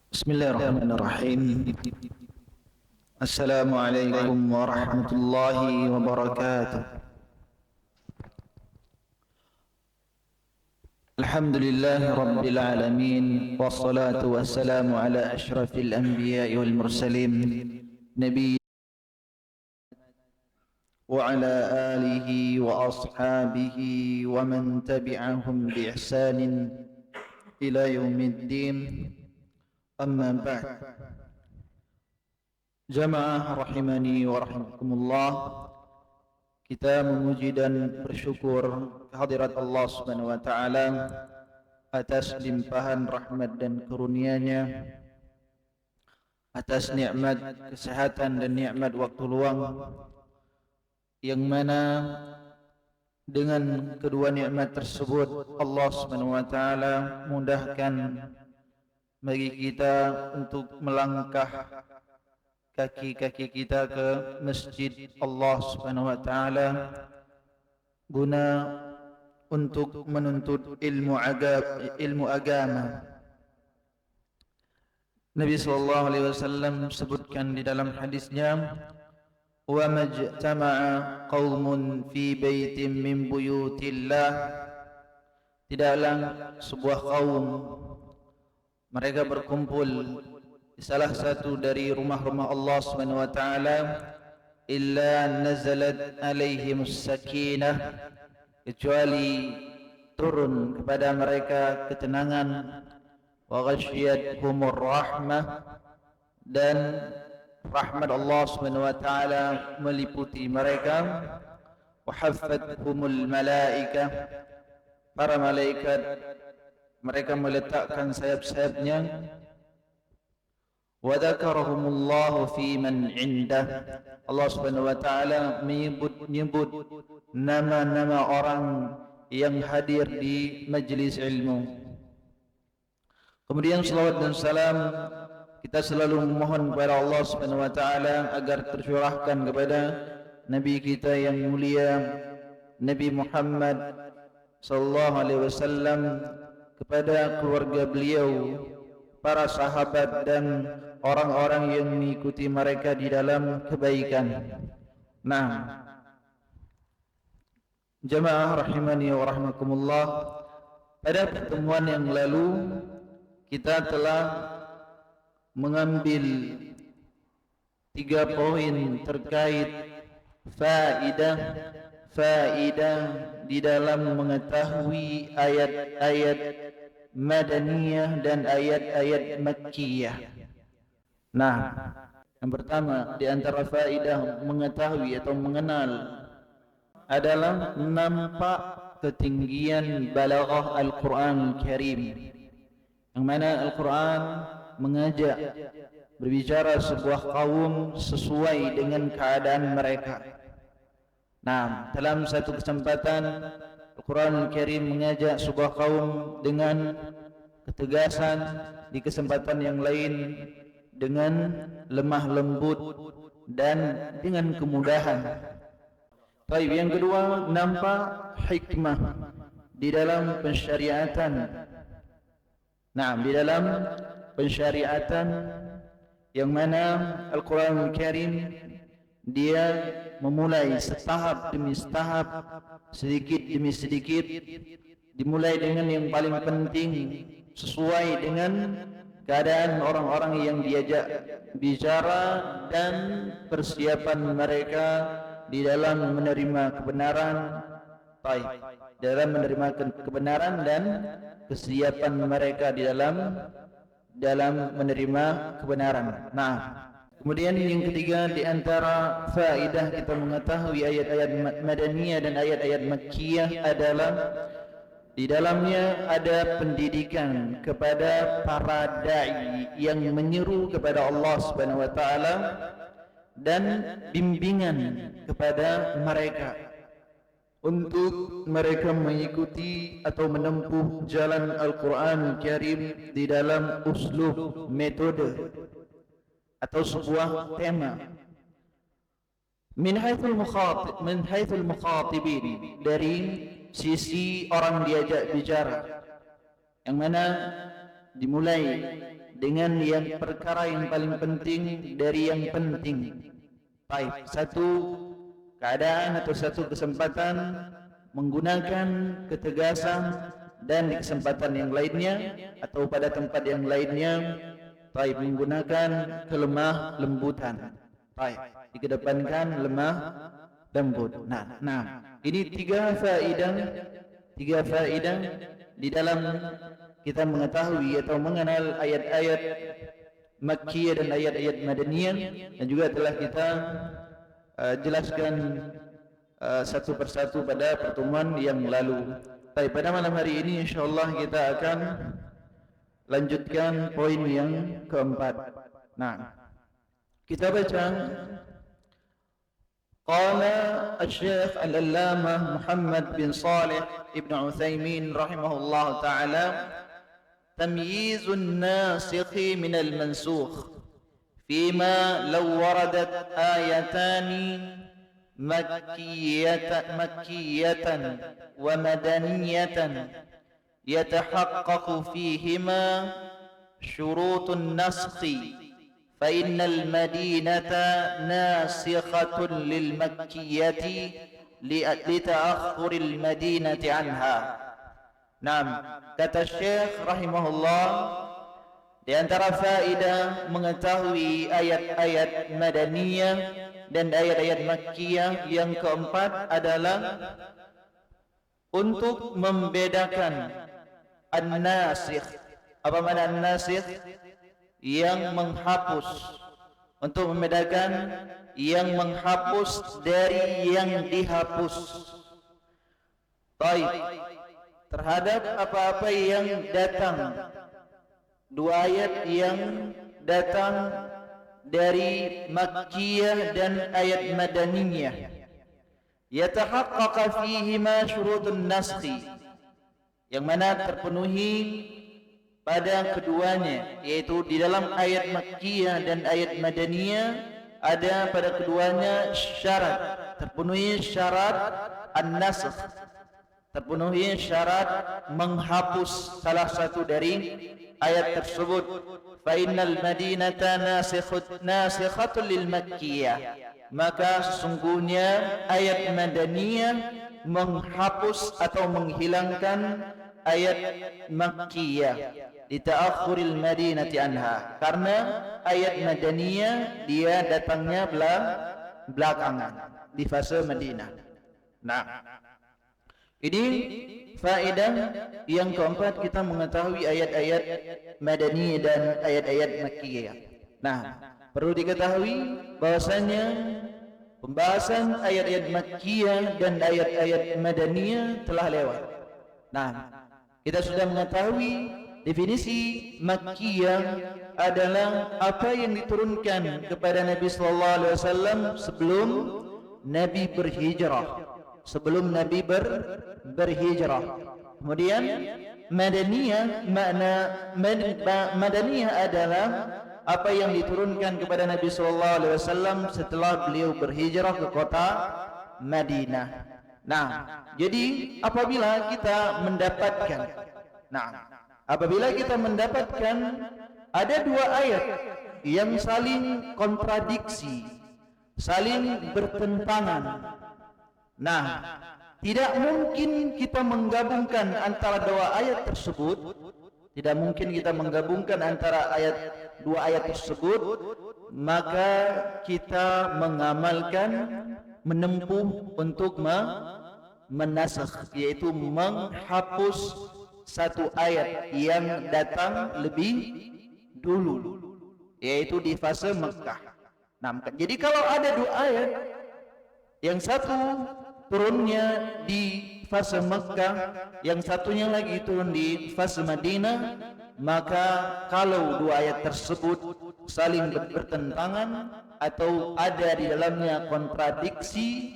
Bismillahirrahmanirrahim. Assalamualaikum warahmatullahi wabarakatuh. Alhamdulillahi rabbil alamin. Wassalatu wassalamu ala ashrafil anbiya'i wal mursalin, Nabi wa ala alihi wa ashabihi wa man tabi'ahum bi ihsanin ila yaumiddin. Amma ba'd. Jamaah rahimani wa rahimakumullah, kita memuji dan bersyukur kehadirat Allah Subhanahu wa taala atas limpahan rahmat dan karunia-Nya, atas nikmat kesehatan dan nikmat waktu luang, yang mana dengan kedua nikmat tersebut Allah Subhanahu wa taala mudahkan bagi kita untuk melangkah kaki-kaki kita ke masjid Allah Subhanahu wa taala guna untuk menuntut ilmu agama. Nabi sallallahu alaihi wasallam sebutkan di dalam hadisnya, wa majtama'a qaumun fi baitin min buyutillah, tidaklah sebuah kaum mereka berkumpul di salah satu dari rumah-rumah Allah Subhanahu wa taala, illa nazalat alaihim sakinah, kecuali turun kepada mereka ketenangan, wa ghasyiyatuhumur rahmah, dan rahmat Allah Subhanahu wa taala meliputi mereka, wa haffathumul malaikah, para malaikat mereka meletakkan sayap-sayapnya, wa dzakarahumullahu fi man indah, Allah Subhanahu wa taala menyebut nama-nama orang yang hadir di majlis ilmu. Kemudian salawat dan salam kita selalu memohon kepada Allah Subhanahu wa taala agar tercurahkan kepada nabi kita yang mulia Nabi Muhammad sallallahu alaihi wasallam, kepada keluarga beliau, para sahabat dan orang-orang yang mengikuti mereka di dalam kebaikan. Nah, jamaah rahimani wa rahmakumullah, pada pertemuan yang lalu kita telah mengambil 3 poin terkait faidah di dalam mengetahui ayat-ayat Madaniyah dan ayat-ayat Makkiyah. Nah, yang pertama di antara faedah mengetahui atau mengenal adalah nampak ketinggian balaghah Al-Quran Al-Karim, yang mana Al-Quran mengajak berbicara sebuah kaum sesuai dengan keadaan mereka. Nah, dalam satu kesempatan Al-Quran Al-Karim mengajak sebuah kaum dengan ketegasan, di kesempatan yang lain dengan lemah lembut dan dengan kemudahan. Baik, yang kedua, nampak hikmah di dalam pensyariatan. Nah, di dalam pensyariatan yang mana Al-Quran Al-Karim dia memulai setahap demi setahap, sedikit demi sedikit, dimulai dengan yang paling penting sesuai dengan keadaan orang-orang yang diajak bicara dan persiapan mereka di dalam menerima kebenaran, dalam menerima kebenaran dan kesiapan mereka di dalam menerima kebenaran. Nah, kemudian yang ketiga di antara faedah kita mengetahui ayat-ayat Madaniyah dan ayat-ayat Makkiyah adalah di dalamnya ada pendidikan kepada para dai yang menyeru kepada Allah Subhanahu wa taala dan bimbingan kepada mereka untuk mereka mengikuti atau menempuh jalan Al-Quran Al-Karim di dalam uslub, metode atau sebuah tema. Min haitsul mukhatibin, dari sisi orang diajak bicara, yang mana dimulai dengan yang perkara yang paling penting dari yang penting. Baik, satu keadaan atau satu kesempatan menggunakan ketegasan, dan di kesempatan yang lainnya atau pada tempat yang lainnya baik menggunakan kelemah lembutan. Baik, dikedepankan lemah lembut. Nah, ini tiga faedah di dalam kita mengetahui atau mengenal ayat-ayat Makkiyah dan ayat-ayat Madaniyah, dan juga telah kita jelaskan satu persatu pada pertemuan yang lalu. Baik, pada malam hari ini insyaallah kita akan lanjutkan poin yang keempat. Nah, kita baca qala asy-syekh al-allamah Muhammad bin Shalih ibn Utsaimin rahimahullah taala tamyizun nasikh min al-mansukh fima law waradat ayatani مكية ومدنية يتحقق فيهما شروط النسخ فإن المدينة ناسخة للمكية لتأخر المدينة عنها. Naam, kata Syekh rahimahullah, di antara faedah mengetahui ayat-ayat Madaniyah dan ayat-ayat Makkiyah yang keempat adalah untuk membedakan an-nasikh. Apa makna an-nasikh? Yang menghapus. Untuk membedakan yang menghapus dari yang dihapus. Baik, terhadap apa-apa yang datang. Dua ayat yang datang dari Makkiyah dan ayat Madaniyah, yatahaqqaqa fihima syurutun naskhi, yang mana terpenuhi pada keduanya, yaitu di dalam ayat Makkiyah dan ayat Madaniyah ada pada keduanya syarat, terpenuhi syarat an-nasakh, terpenuhi syarat menghapus salah satu dari ayat tersebut. Fa innal madinata nasikhatun lil makkiyah, maka sesungguhnya ayat Madaniyah menghapus atau menghilangkan ayat Makkiyah di ta'akhuril madinati anha, karena ayat Madaniyah dia datangnya belakangan di fase Madinah. Nah, ini faedah yang keempat, kita mengetahui ayat-ayat Madani dan ayat-ayat Makkiyah. Nah, perlu diketahui bahwasanya pembahasan ayat-ayat Makkiyah dan ayat-ayat Madaniyah telah lewat. Nah, kita sudah mengetahui definisi Makkiyah adalah apa yang diturunkan kepada Nabi sallallahu alaihi wasallam sebelum Nabi berhijrah. Sebelum Nabi berhijrah. Kemudian Madaniyah, makna Madaniyah adalah apa yang diturunkan kepada Nabi sallallahu alaihi wasallam setelah beliau berhijrah ke kota Madinah. Nah, jadi apabila kita mendapatkan ada dua ayat yang saling kontradiksi, saling bertentangan. Nah, tidak mungkin kita menggabungkan antara dua ayat tersebut. Tidak mungkin kita menggabungkan antara dua ayat tersebut. Maka kita mengamalkan, menempuh untuk menasakh, yaitu menghapus satu ayat yang datang lebih dulu, yaitu di fase Mekah. Nah, jadi kalau ada dua ayat, yang satu turunnya di fase Mekah, yang satunya lagi turun di fase Madinah, maka kalau dua ayat tersebut saling bertentangan atau ada di dalamnya kontradiksi,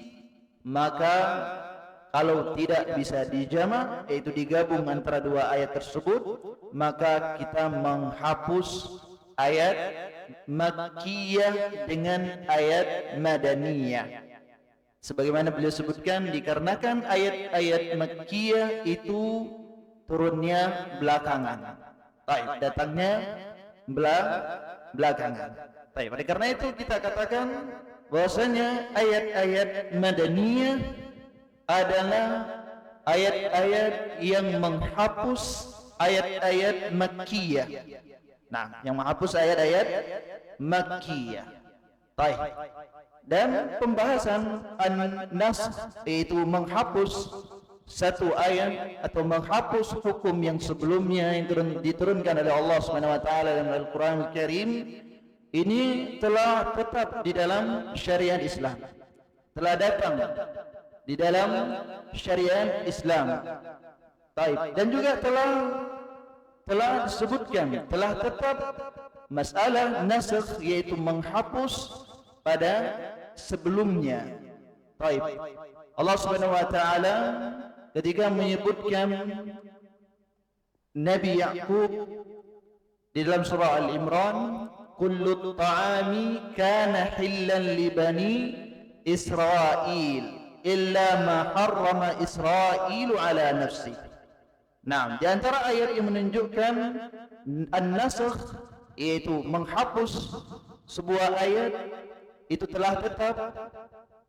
maka kalau tidak bisa dijamak, yaitu digabung antara dua ayat tersebut, maka kita menghapus ayat Makkiyah dengan ayat Madaniyah. Sebagaimana beliau sebutkan, dikarenakan ayat-ayat Makkiyah itu turunnya belakangan. Baik, datangnya belakangan. Baik, oleh karena itu kita katakan bahwasanya ayat-ayat Madaniyah adalah ayat-ayat yang menghapus ayat-ayat Makkiyah. Nah, yang menghapus ayat-ayat Makkiyah. Baik. Dan pembahasan an-nasakh yaitu menghapus satu ayat atau menghapus hukum yang sebelumnya yang diturunkan oleh Allah Subhanahu wa taala dalam Al-Qur'an Al-Karim, ini telah tetap di dalam syariat Islam. Telah datang di dalam syariat Islam. Baik, dan juga telah disebutkan, telah tetap masalah nasakh yaitu menghapus pada sebelumnya. Baik. Allah Subhanahu wa taala ketika menyebutkan Nabi Yaqub di dalam surah Al-Imran, kullu ta'ami kana hillan li bani Israil illa ma harrama Israilu ala nafsi. Nah, di antara ayat yang menunjukkan an-nasakh yaitu menghapus sebuah ayat itu telah tetap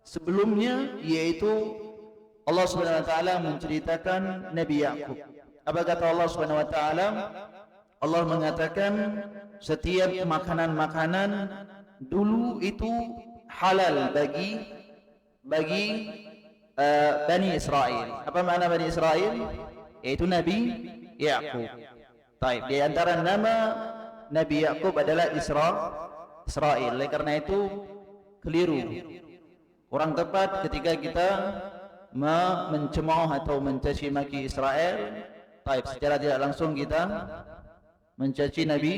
sebelumnya, yaitu Allah Subhanahu wa taala menceritakan Nabi Yaqub. Apa kata Allah Subhanahu wa taala? Allah mengatakan setiap makanan-makanan dulu itu halal bagi Bani Israel. Apa makna Bani Israel? Yaitu Nabi Yaqub. Baik, di antara nama Nabi Yaqub adalah Israel. Oleh karena itu keliru, kurang tepat ketika kita mencemooh atau mencaci maki Israel. Baik, secara tidak langsung kita mencaci Nabi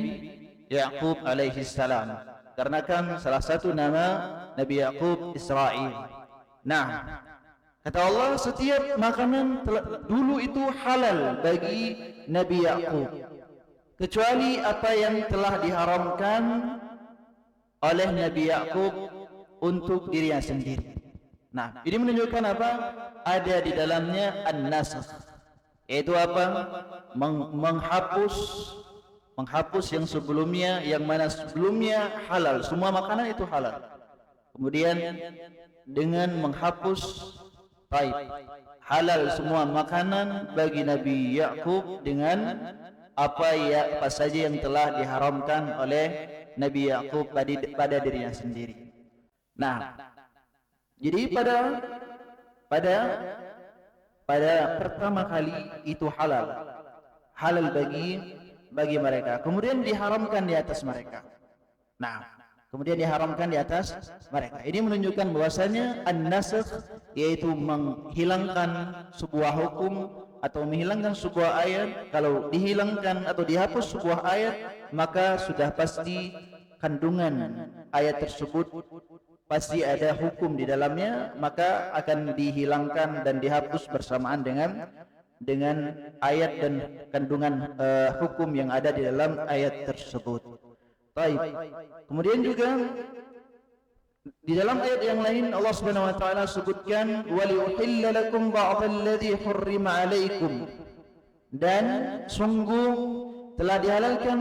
Yaqub alaihi salam, karena kan salah satu nama Nabi Yaqub Israel. Nah, kata Allah setiap makanan dulu itu halal bagi Nabi Yaqub kecuali apa yang telah diharamkan oleh Nabi Yaqub untuk dirinya sendiri. Nah, ini menunjukkan apa? Ada di dalamnya an-nasakh, yaitu apa? Menghapus yang sebelumnya, yang mana sebelumnya halal, semua makanan itu halal. Kemudian dengan menghapus halal semua makanan bagi Nabi Yaqub dengan apa saja yang telah diharamkan oleh Nabi Yaqub pada dirinya sendiri. Nah, jadi pada pertama kali itu halal bagi mereka, kemudian diharamkan di atas mereka. Nah, kemudian diharamkan di atas mereka. Ini menunjukkan bahwasanya an-nasakh yaitu menghilangkan sebuah hukum atau menghilangkan sebuah ayat. Kalau dihilangkan atau dihapus sebuah ayat, maka sudah pasti kandungan ayat tersebut pasti ada hukum di dalamnya, maka akan dihilangkan dan dihapus bersamaan dengan ayat dan kandungan hukum yang ada di dalam ayat tersebut. Baik. Kemudian juga di dalam ayat yang lain Allah Subhanahu wa taala sebutkan wa liuhilla lakum ba'dalladzi hurrima 'alaikum, dan sungguh telah dihalalkan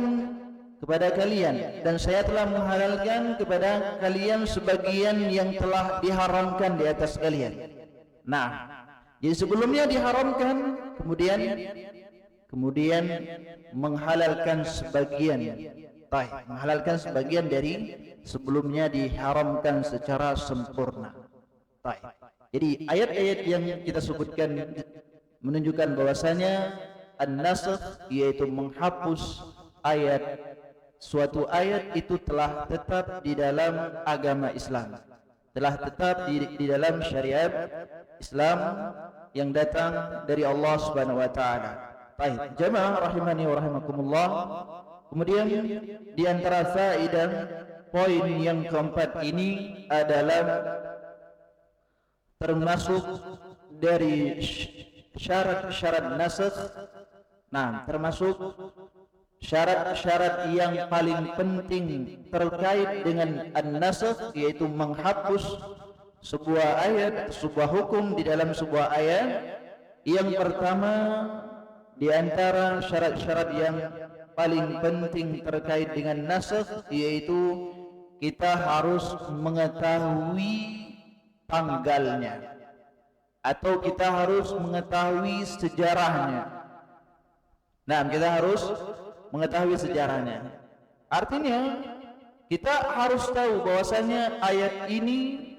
kepada kalian dan saya telah menghalalkan kepada kalian sebagian yang telah diharamkan di atas kalian. Nah, jadi sebelumnya diharamkan, kemudian menghalalkan sebagian. Menghalalkan sebagian dari sebelumnya diharamkan secara sempurna. Jadi ayat-ayat yang kita sebutkan menunjukkan bahwasanya an-nasakh yaitu menghapus ayat, suatu ayat itu telah tetap di dalam agama Islam, telah tetap di dalam syariat Islam yang datang dari Allah Subhanahu wa taala. Baik, jemaah rahimani wa rahimakumullah. Kemudian di antara faedah poin yang keempat ini adalah termasuk dari syarat-syarat nasakh. Nah, termasuk syarat-syarat yang paling penting terkait dengan an-nasakh, yaitu menghapus sebuah ayat, sebuah hukum di dalam sebuah ayat. Yang pertama di antara syarat-syarat yang paling penting terkait dengan nasakh, yaitu kita harus mengetahui tanggalnya, atau kita harus mengetahui sejarahnya. Nah, kita harus mengetahui sejarahnya. Artinya kita harus tahu bahwasanya ayat ini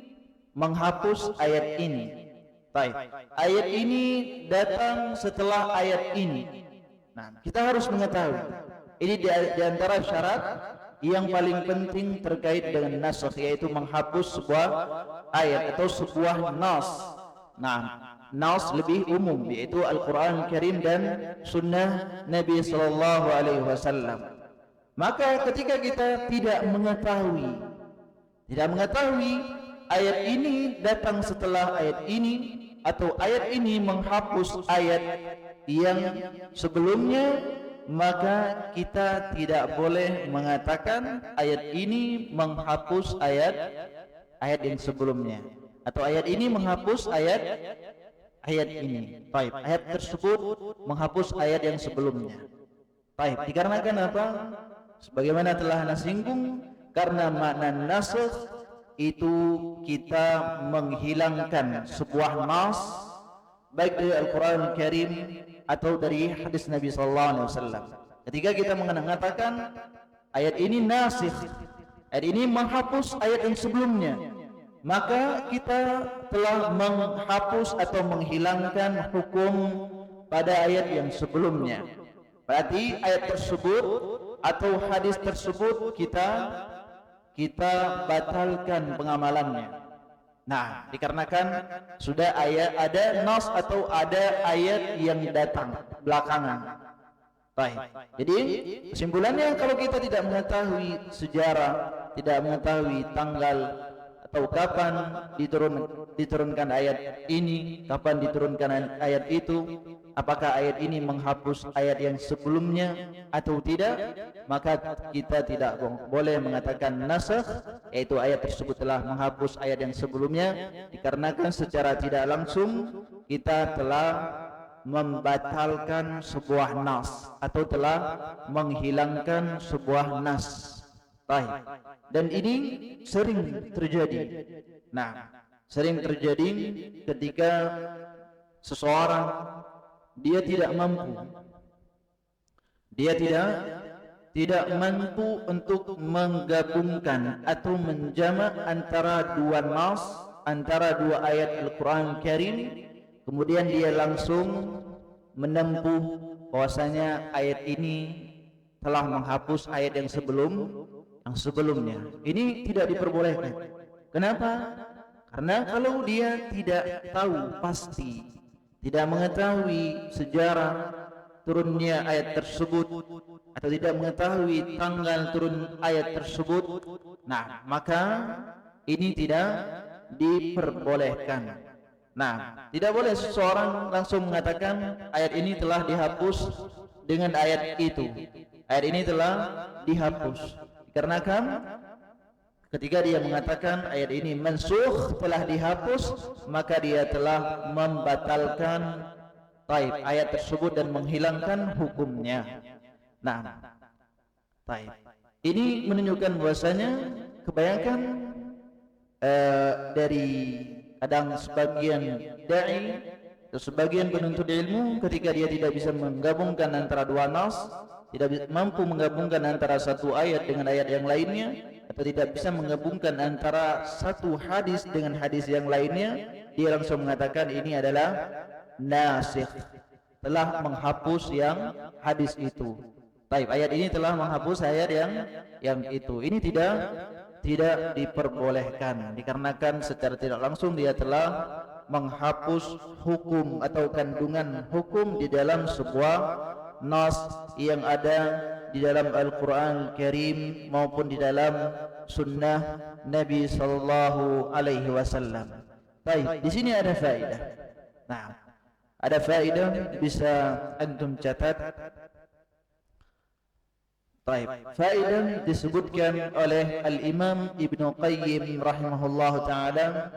menghapus ayat ini. Baik, ayat ini datang setelah ayat ini. Nah, kita harus mengetahui. Ini di antara syarat yang paling penting terkait dengan nasakh, yaitu menghapus sebuah ayat atau sebuah nas. Nah, nas lebih umum, yaitu Al-Quran Karim dan Sunnah Nabi Sallallahu Alaihi Wasallam. Maka ketika kita tidak mengetahui ayat ini datang setelah ayat ini, atau ayat ini menghapus ayat yang sebelumnya, maka kita tidak boleh mengatakan ayat ini menghapus ayat yang sebelumnya, atau ayat ini menghapus ayat ini. Baik, ayat tersebut menghapus ayat yang sebelumnya. Baik, dikarenakan apa? Sebagaimana telah nasinggung, karena makna nasakh itu kita menghilangkan sebuah nas, baik dari Al-Quran Karim atau dari hadis Nabi Sallallahu Alaihi Wasallam. Ketika kita mengatakan ayat ini nasikh, ayat ini menghapus ayat yang sebelumnya, maka kita telah menghapus atau menghilangkan hukum pada ayat yang sebelumnya. Berarti ayat tersebut atau hadis tersebut kita batalkan pengamalannya. Nah, dikarenakan sudah ada nas atau ada ayat yang datang belakangan. Baik. Jadi kesimpulannya, kalau kita tidak mengetahui sejarah, tidak mengetahui tanggal atau kapan diturunkan ayat ini, kapan diturunkan ayat itu, apakah ayat ini menghapus ayat yang sebelumnya atau tidak, maka kita tidak boleh mengatakan nasakh, yaitu ayat tersebut telah menghapus ayat yang sebelumnya, dikarenakan secara tidak langsung kita telah membatalkan sebuah nas atau telah menghilangkan sebuah nas. Baik. Dan ini sering terjadi. Nah, sering terjadi ketika seseorang dia tidak mampu untuk menggabungkan atau menjamak antara dua nas, antara dua ayat Al-Quran Karim, kemudian dia langsung menempuh bahwasanya ayat ini telah menghapus ayat yang sebelumnya. Ini tidak diperbolehkan. Kenapa? Karena kalau dia tidak tahu pasti, tidak mengetahui sejarah turunnya ayat tersebut, atau tidak mengetahui tanggal turun ayat tersebut, nah, maka ini tidak diperbolehkan. Nah, tidak boleh seseorang langsung mengatakan ayat ini telah dihapus dengan ayat itu. Ayat ini telah dihapus. Dikarenakan ketika dia mengatakan ayat ini mansukh, telah dihapus, maka dia telah membatalkan ayat tersebut dan menghilangkan hukumnya. Nah, ini menunjukkan bahwasanya kebanyakan dari kadang sebagian dai atau sebagian penuntut ilmu, ketika dia tidak bisa menggabungkan antara dua nas, tidak mampu menggabungkan antara satu ayat dengan ayat yang lainnya, atau tidak bisa menggabungkan antara satu hadis dengan hadis yang lainnya, dia langsung mengatakan ini adalah nasikh, telah menghapus yang hadis itu. Baik, ayat ini telah menghapus ayat yang itu. Ini tidak diperbolehkan, dikarenakan secara tidak langsung dia telah menghapus hukum atau kandungan hukum di dalam sebuah nas yang ada di dalam Al-Quran Karim maupun di dalam Sunnah Nabi Sallallahu Alaihi Wasallam. Baik, di sini ada faedah. Nah, ada faedah bisa antum catat. Baik, faedah disebutkan oleh Al-Imam Ibnu Qayyim rahimahullahu taala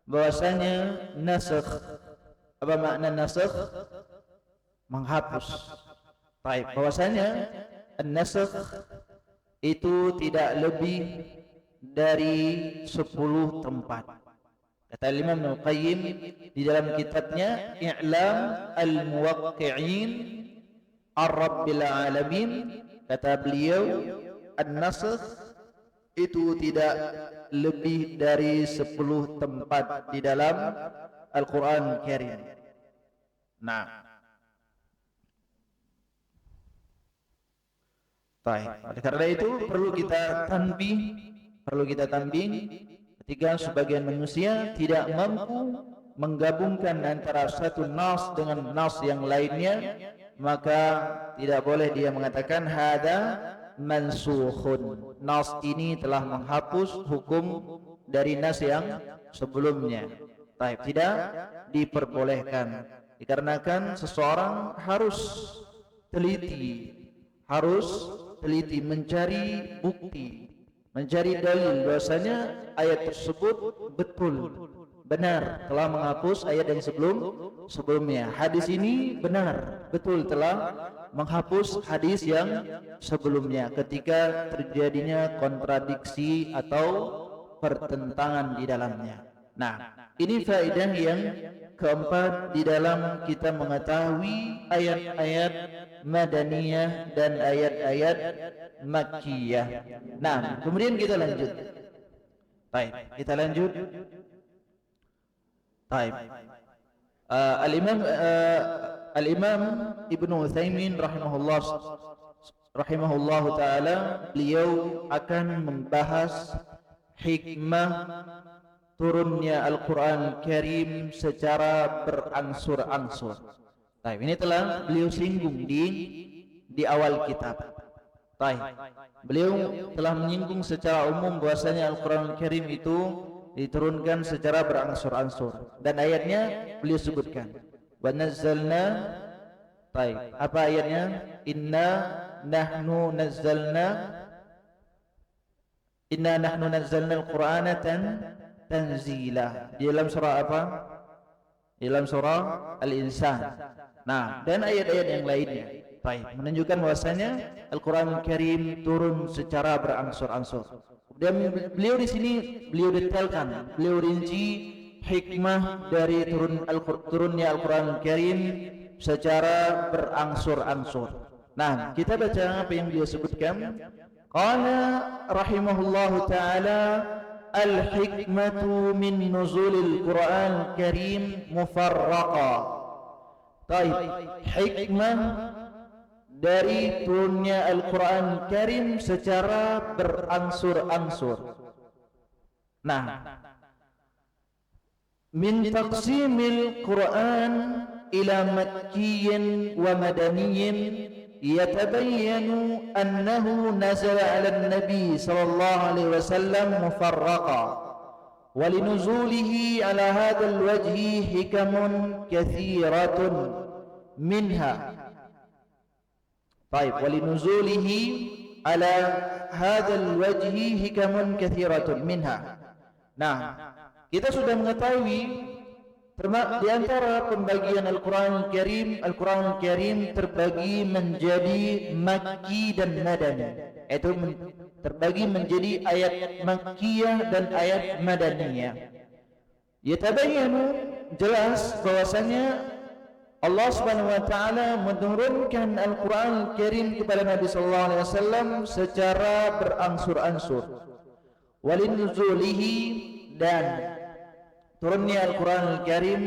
bahwasanya nasakh, apa makna nasakh? Menghapus. Baik, bahwasanya an-nasakh itu tidak lebih dari 10 tempat. Kata Imam Al-Qayyim di dalam kitabnya I'lam Al-Muwaqqi'in Ar-Rabbil Alamin, kata beliau an-nasakh itu tidak lebih dari 10 tempat di dalam Al-Quran Karim. Nah, oleh karena itu perlu kita tanbih ketika sebagian manusia tidak mampu menggabungkan antara satu nas dengan nas yang lainnya, maka tidak boleh dia mengatakan hada mansukhun, nas ini telah menghapus hukum dari nas yang sebelumnya. Tidak diperbolehkan, dikarenakan seseorang harus teliti mencari bukti, mencari dalil bahwasanya ayat tersebut benar telah menghapus ayat yang sebelumnya. Hadis ini betul telah menghapus hadis yang sebelumnya ketika terjadinya kontradiksi atau pertentangan di dalamnya. Nah, ini faedah yang keempat di dalam kita mengetahui ayat-ayat Madaniyah dan ayat-ayat Makkiyah. Nah, kemudian kita lanjut. Al-Imam Ibnu Utsaimin rahimahullah taala, beliau akan membahas hikmah turunnya Al-Quran Karim secara berangsur-angsur. Ini telah beliau singgung di awal kitab. Beliau telah menyinggung secara umum bahwasanya Al-Quran Karim itu diturunkan secara berangsur-angsur, dan ayatnya beliau sebutkan. Wa nazzalna, apa ayatnya? Inna nahnu nazzalna al-Qur'ana tanzila. Di dalam surah apa? Di dalam surah Al-Insan. Nah, dan ayat-ayat yang lainnya menunjukkan bahwasanya Al-Quran Karim turun secara berangsur-angsur. Dan beliau di sini beliau detailkan, beliau rinci hikmah dari turunnya Al-Quran Karim secara berangsur-angsur. Nah, kita baca apa yang beliau sebutkan. Qala rahimahullahu ta'ala, al-hikmatu min nuzulil Quran Karim mufarraqa. Hikmah dari turunnya Al-Quran Karim secara berangsur-angsur. Nah, min taqsimil Quran ila makkiyin wa madaniyin yatabayyanu annahu nazala ala nabi sallallahu alaihi wasallam mufarraqa. ولنزوله على هذا الوجه حكم كثيرة منها. ولنزوله على هذا الوجه حكم كثيرة منها. Nah, kita sudah mengetahui di antara pembagian Al-Quran Karim terbagi menjadi Makki dan Madani, yaitu terbagi menjadi ayat Makkiyah dan ayat Madaniyah. Yatabayyanu, jelas bahwasanya Allah Subhanahu wa taala menurunkan Al-Quran Karim kepada Nabi sallallahu alaihi wasallam secara berangsur-angsur. Walinuzulihi, dan turunnya Al-Quran Karim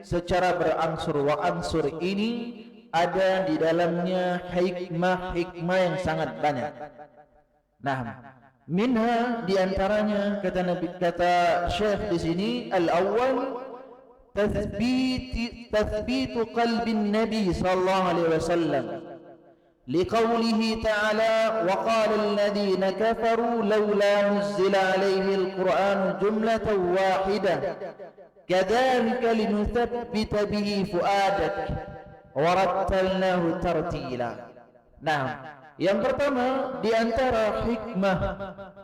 secara berangsur-angsur ini ada di dalamnya hikmah yang sangat banyak. Nah, minha, di antaranya kata Syekh di sini, al-awwal tathbitu qalbin Nabi sallallahu alaihi wasallam liqaulihi ta'ala wa qala alladhina kafaru laula nuzila alaihi al-Qur'an jumlatan wahidah kadzalika linuthabbita bihi fuadak wa rattalnahu tartila. Nah, yang pertama di antara hikmah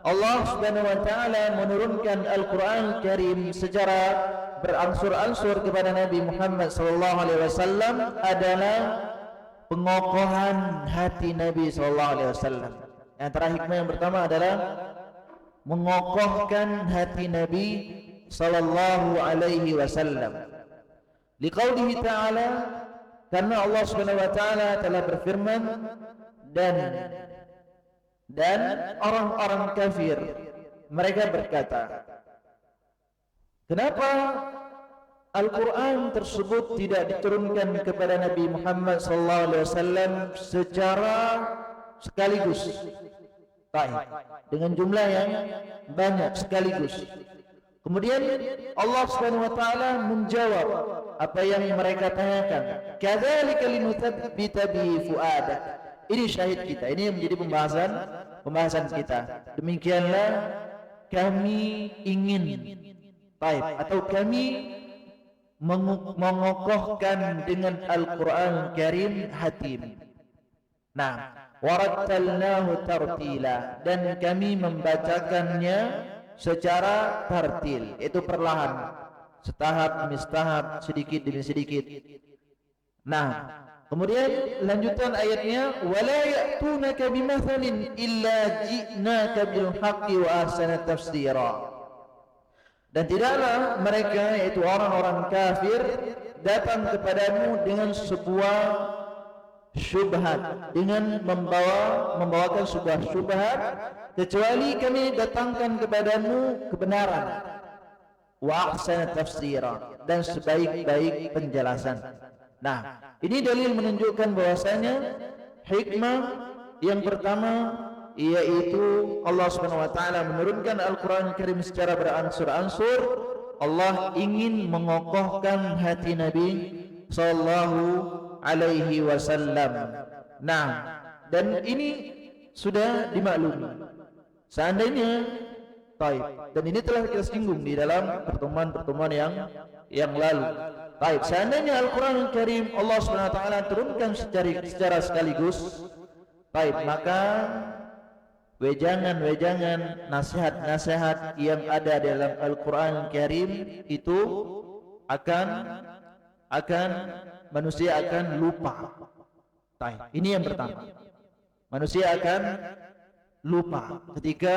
Allah Subhanahu wa taala menurunkan Al-Qur'an Karim secara berangsur-angsur kepada Nabi Muhammad sallallahu alaihi wasallam adalah pengokohan hati Nabi sallallahu alaihi wasallam. Yang antara hikmah yang pertama adalah mengokohkan hati Nabi sallallahu alaihi wasallam. Liqaulihi ta'ala, karena Allah Subhanahu wa taala telah berfirman, dan orang-orang kafir mereka berkata, kenapa Al-Quran tersebut tidak diturunkan kepada Nabi Muhammad SAW secara sekaligus, dengan jumlah yang banyak sekaligus. Kemudian Allah Subhanahu wa taala menjawab apa yang mereka tanyakan. Kadzalika linutsabbita bi fuadak. Ini syahid kita, ini yang menjadi pembahasan kita. Demikianlah kami ingin atau kami mengokohkan dengan Al-Quran Karim hatimu. Nah, warattalnahu tartila, dan kami membacakannya secara tartil, itu perlahan, setahap demi setahap, sedikit demi sedikit. Nah, kemudian lanjutan ayatnya, wala ya'tunaka bimathalin illa ji'naka bil haqqi wa ahsana tafsira. Dan tidaklah mereka, yaitu orang-orang kafir, datang kepadamu dengan sebuah syubhat, dengan membawakan sebuah syubhat, kecuali kami datangkan kepadamu kebenaran, wa ahsana tafsira, dan sebaik-baik penjelasan. Nah, ini dalil menunjukkan bahwasanya hikmah yang pertama, yaitu Allah Subhanahu wa taala menurunkan Al-Qur'an Karim secara beransur-ansur. Allah ingin mengokohkan hati Nabi sallallahu alaihi wasallam. Nah, dan ini sudah dimaklumi. Seandainya dan ini telah kita singgung di dalam pertemuan-pertemuan yang lalu. Seandainya Al-Qur'an Karim Allah Subhanahu wa taala turunkan secara sekaligus, maka wejangan-wejangan, nasihat-nasihat yang ada dalam Al-Quran Karim itu akan manusia akan lupa. Ini yang pertama. Manusia akan lupa ketika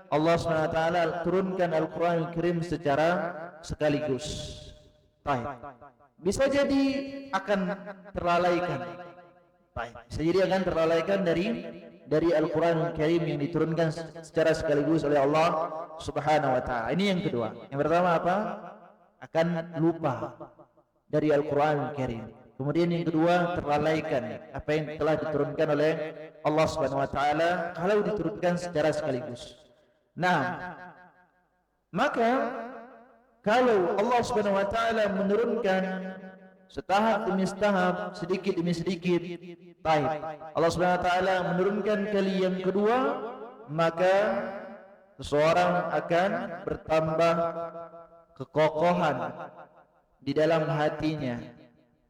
Allah SWT turunkan Al-Quran Karim secara sekaligus. Bisa jadi akan terlalaikan. Bisa jadi akan terlalaikan dari Al-Quran Karim yang diturunkan secara sekaligus oleh Allah Subhanahu wa ta'ala. Ini yang kedua. Yang pertama apa? Akan lupa dari Al-Quran Karim. Kemudian yang kedua, terlalaikan apa yang telah diturunkan oleh Allah Subhanahu wa ta'ala kalau diturunkan secara sekaligus. Nah, maka kalau Allah Subhanahu wa ta'ala menurunkan setahap demi setahap, sedikit demi sedikit, Allah Subhanahu wa taala menurunkan kali yang kedua, maka seseorang akan bertambah kekokohan di dalam hatinya.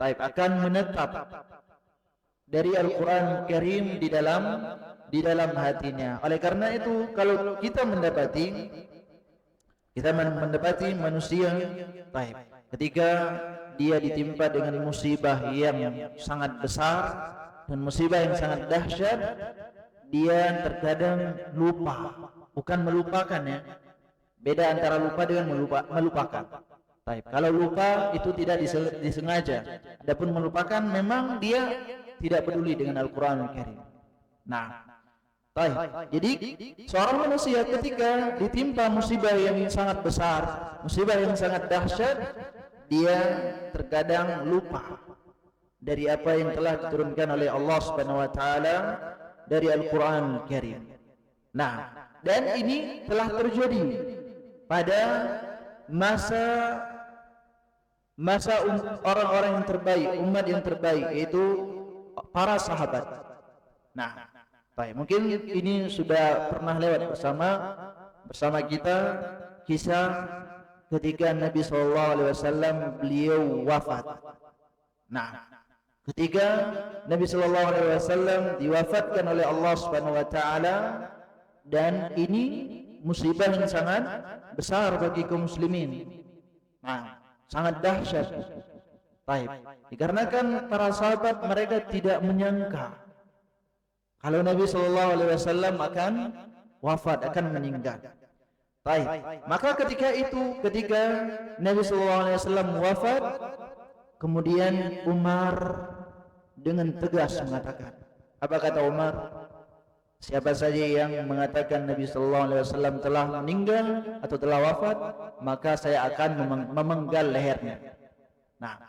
Akan menetap dari Al-Quran Karim di dalam hatinya. Oleh karena itu, kalau kita mendapati manusia ketika dia ditimpa dengan musibah yang sangat besar dan musibah yang sangat dahsyat, dia terkadang lupa, bukan melupakan ya. Beda antara lupa dengan melupakan. Kalau lupa itu tidak disengaja. Adapun melupakan memang dia tidak peduli dengan Al-Quran Al-Karim. Nah, jadi seorang manusia ketika ditimpa musibah yang sangat besar, musibah yang sangat dahsyat, dia terkadang lupa dari apa yang telah diturunkan oleh Allah Subhanahu wa taala dari Al-Quran Al-Karim. Nah, dan ini telah terjadi pada masa orang-orang yang terbaik, umat yang terbaik, yaitu para sahabat. Nah, mungkin ini sudah pernah lewat bersama kita kisah ketika Nabi SAW beliau wafat. Nah, ketika Nabi SAW diwafatkan oleh Allah Subhanahu wa taala, dan ini musibah yang sangat besar bagi kaum muslimin. Nah, sangat dahsyat. Taib. Dikarenakan para sahabat mereka tidak menyangka kalau Nabi sallallahu alaihi wasallam akan wafat, akan meninggal. Baik. Maka ketika Nabi sallallahu alaihi wasallam wafat, kemudian Umar dengan tegas mengatakan, apa kata Umar? Siapa saja yang mengatakan Nabi sallallahu alaihi wasallam telah meninggal atau telah wafat, maka saya akan memenggal lehernya. Nah,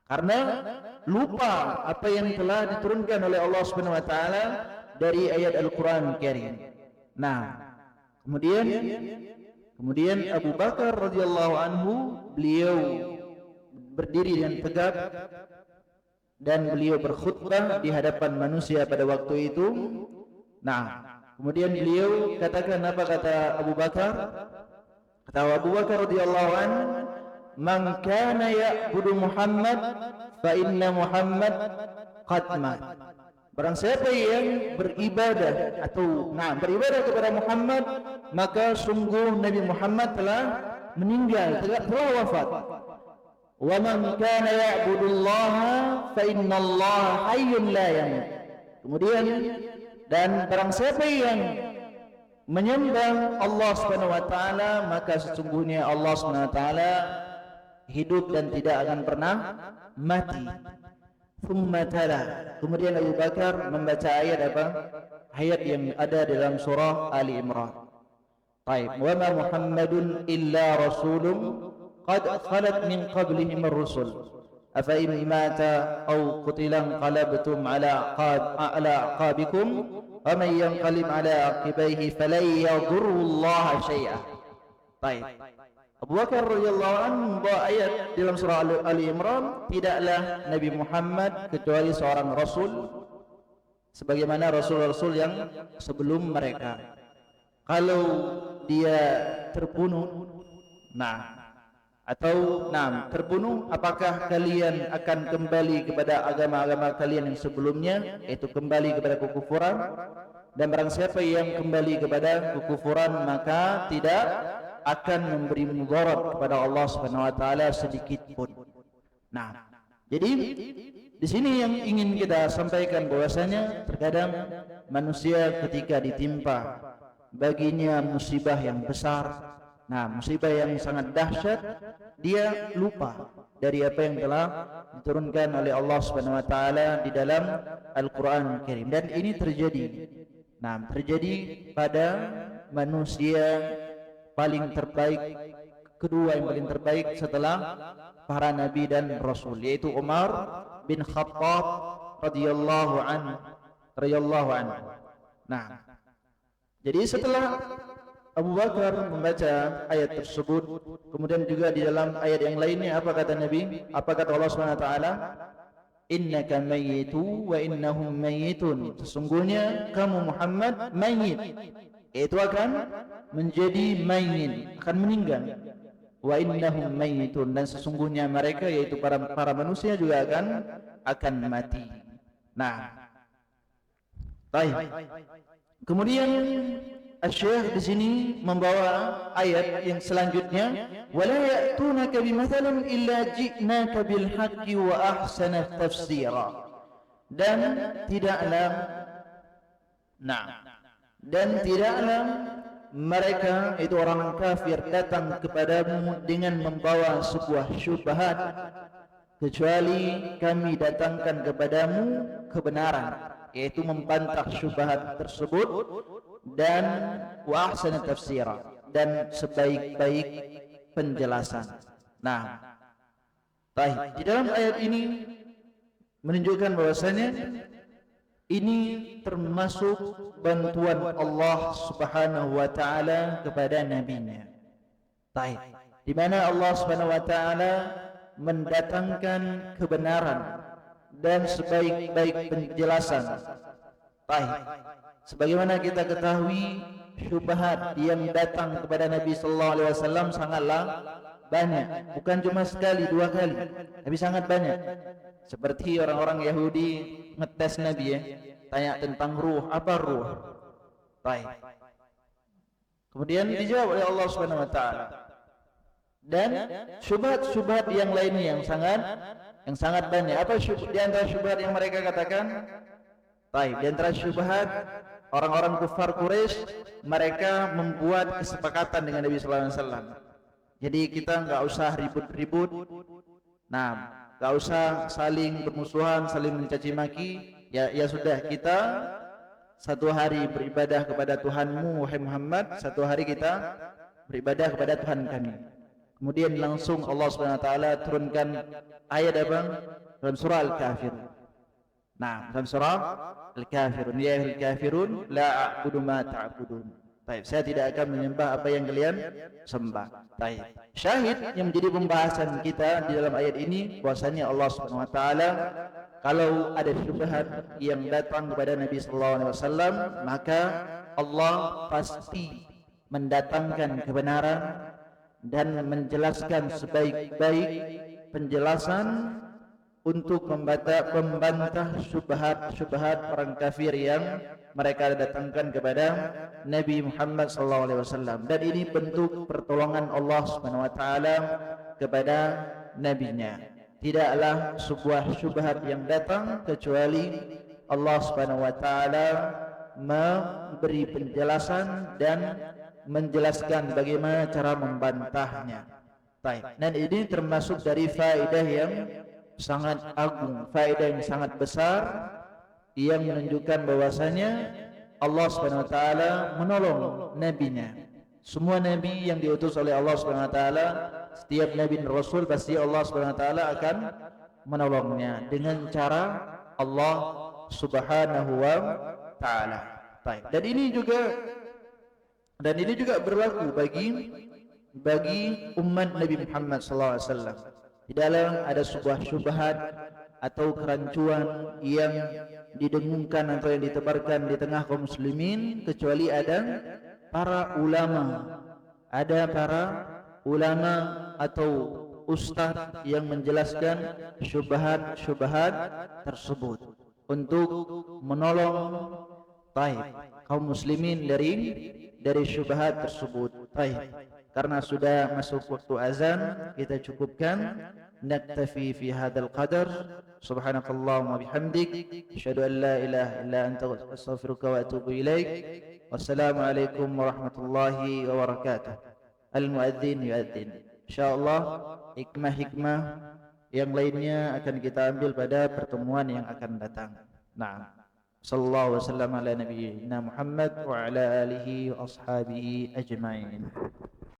karena lupa apa yang telah diturunkan oleh Allah Subhanahu wa taala dari ayat Al-Qur'an Karim. Nah, kemudian Abu Bakar radhiyallahu anhu, beliau berdiri dengan tegap dan beliau berkhutbah di hadapan manusia pada waktu itu. Nah, kemudian beliau katakan, apa kata Abu Bakar? Kata Abu Bakar radhiyallahu anhu, "Man kana ya'budu Muhammad fa inna Muhammad qad mat." Barang siapa yang beribadah beribadah kepada Muhammad, maka sungguh Nabi Muhammad telah meninggal, telah wafat. Wa man kana ya'budullaha fa innallaha hayyun la yamut. Kemudian, dan barang siapa yang menyembah Allah Subhanahu wa taala, maka sesungguhnya Allah Subhanahu wa taala hidup dan tidak akan pernah mati. Kemudian Abu Bakar membaca ayat apa? Ayat yang ada dalam surah Ali Imran. Baik, wa ma Muhammadun illa rasulun qad khalat min qablihi ar-rusul. Afa in mata aw qutila qalabtum ala aqabikum wa man yanqalib ala aqibaihi falan yadurrullaha syai'a. Baik. Abu Bakar radhiyallahu anhu membawa ayat dalam surah Ali Imran, tidaklah Nabi Muhammad kecuali seorang rasul sebagaimana rasul-rasul yang sebelum mereka. Kalau dia terbunuh, terbunuh, apakah kalian akan kembali kepada agama-agama kalian yang sebelumnya, yaitu kembali kepada kekufuran? Dan barang siapa yang kembali kepada kekufuran, maka tidak akan memberi mudarat kepada Allah Subhanahu wa taala sedikit pun. Nah, jadi di sini yang ingin kita sampaikan bahwasanya terkadang manusia ketika ditimpa baginya musibah yang besar, musibah yang sangat dahsyat, dia lupa dari apa yang telah diturunkan oleh Allah Subhanahu wa taala di dalam Al-Qur'an Karim. Dan ini terjadi pada manusia paling terbaik, kedua yang paling terbaik setelah para nabi dan rasul, yaitu Umar bin Khattab radhiyallahu anhu. Nah, jadi setelah Abu Bakar membaca ayat tersebut, kemudian juga di dalam ayat yang lainnya apa kata Nabi? Apa kata Allah Subhanahu wa taala? Innaka mayyitu wa innahum mayyitun. Sesungguhnya kamu Muhammad mayyit, yaitu akan menjadi mayyit, akan meninggal. Wa innahum mayyitun, dan sesungguhnya mereka yaitu para manusia juga akan mati. Nah, baik. Kemudian Asy-Syaikh di sini membawa ayat yang selanjutnya, wala ya'tunaka bimathalin illa ji'naka bil haqqi wa ahsana tafsira. Dan tidaklah mereka itu orang kafir datang kepadamu dengan membawa sebuah syubhat, kecuali kami datangkan kepadamu kebenaran, yaitu membantah syubhat tersebut, dan wa ahsana tafsira, dan sebaik-baik penjelasan. Nah, baik, di dalam ayat ini menunjukkan bahwasanya ini termasuk bantuan Allah Subhanahu wa taala kepada nabinya. Baik, di mana Allah Subhanahu wa taala mendatangkan kebenaran dan sebaik-baik penjelasan. Baik, sebagaimana kita ketahui, syubhat yang datang kepada Nabi sallallahu alaihi wasallam sangatlah banyak, bukan cuma sekali dua kali, tapi sangat banyak. Seperti orang-orang Yahudi ngetes Nabi, ya, tanya tentang ruh, apa ruh? Baik. Kemudian dijawab oleh Allah Subhanahu wa taala. Dan syubhat-syubhat yang lainnya yang sangat yang sangat banyak. Apa di antara syubhat yang mereka katakan? Baik, di antara syubhat orang-orang kufar Quraisy, mereka membuat kesepakatan dengan Nabi sallallahu alaihi wasallam. Jadi kita enggak usah ribut-ribut. Nah, enggak usah saling bermusuhan, saling mencaci maki. Ya sudah, kita satu hari beribadah kepada Tuhanmu wahai Muhammad, satu hari kita beribadah kepada Tuhan kami. Kemudian langsung Allah Subhanahu wa taala turunkan ayat apa? Dalam surah Al-Kafirun. Nah, dalam surah Al-Kafirun, ya ayyuhal kafirun la a'budu ma ta'budun. Baik, saya tidak akan menyembah apa yang kalian sembah. Baik. Syahid yang menjadi pembahasan kita di dalam ayat ini bahwasanya Allah Subhanahu wa taala kalau ada syubhat yang datang kepada Nabi sallallahu alaihi wasallam, maka Allah pasti mendatangkan kebenaran dan menjelaskan sebaik-baik penjelasan untuk membantah syubhat orang kafir yang mereka datangkan kepada Nabi Muhammad SAW. Dan ini bentuk pertolongan Allah Subhanahu wa taala kepada nabinya. Tidaklah sebuah syubhat yang datang kecuali Allah Subhanahu wa taala memberi penjelasan dan menjelaskan bagaimana cara membantahnya. Baik. Dan ini termasuk dari faedah yang sangat agung, faedah yang sangat besar yang menunjukkan bahwasanya Allah Subhanahu wa taala menolong nabinya. Semua nabi yang diutus oleh Allah Subhanahu wa taala, setiap nabi dan rasul pasti Allah Subhanahu wa taala akan menolongnya dengan cara Allah Subhanahu wa taala. Baik. Dan ini juga berlaku bagi umat Nabi Muhammad sallallahu alaihi wasallam. Tidaklah ada sebuah syubhat atau kerancuan yang didengungkan atau yang ditebarkan di tengah kaum muslimin kecuali ada para ulama atau ustaz yang menjelaskan syubhat tersebut untuk menolong kaum muslimin dari syubhat tersebut. Karena sudah masuk waktu azan, kita cukupkan. Naktafi fi hadzal qadar. Subhanakallahumma bihamdik, asyhadu an la ilaha illa anta astaghfiruka wa atubu ilaik. Wassalamualaikum warahmatullahi wabarakatuh. Al-muadzin yuadzin. Insyaallah hikmah-hikmah yang lainnya akan kita ambil pada pertemuan yang akan datang. Naam. Sallallahu wasallam ala nabiyyina Muhammad wa ala alihi wa ashabihi ajma'in.